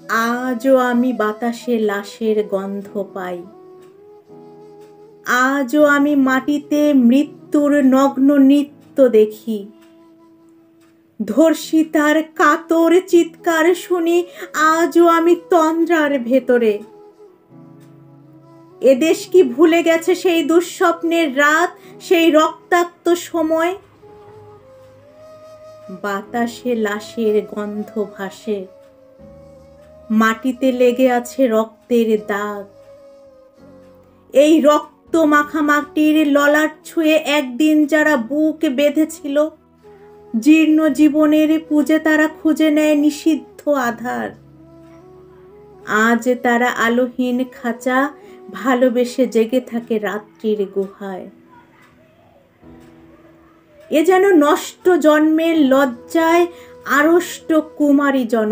আজও আমি বাতাসে লাশের গন্ধ পাই। আজও আমি মাটিতে মৃত্যুর নগ্ন নৃত্য দেখি। ধর্ষিতার কাতর চিৎকার শুনি আজও আমি তন্দ্রার ভেতরে। এদেশ কি ভুলে গেছে সেই দুঃস্বপ্নের রাত, সেই রক্তাক্ত সময়? বাতাসে লাশের গন্ধ ভাসে, মাটিতে লেগে আছে রক্তের দাগ। এই রক্ত মাখা মাটির ললাট ছুঁয়ে একদিন যারা বুক বেঁধেছিল, জীর্ণ জীবনের পূজে তারা খুঁজে নেয় নিষিদ্ধ আধার। আজ তারা আলোহীন খাঁচা ভালোবেসে জেগে থাকে রাত্রির গুহায়। এ যেন নষ্ট জন্মের লজ্জায় আড়ষ্ট কুমারী জন।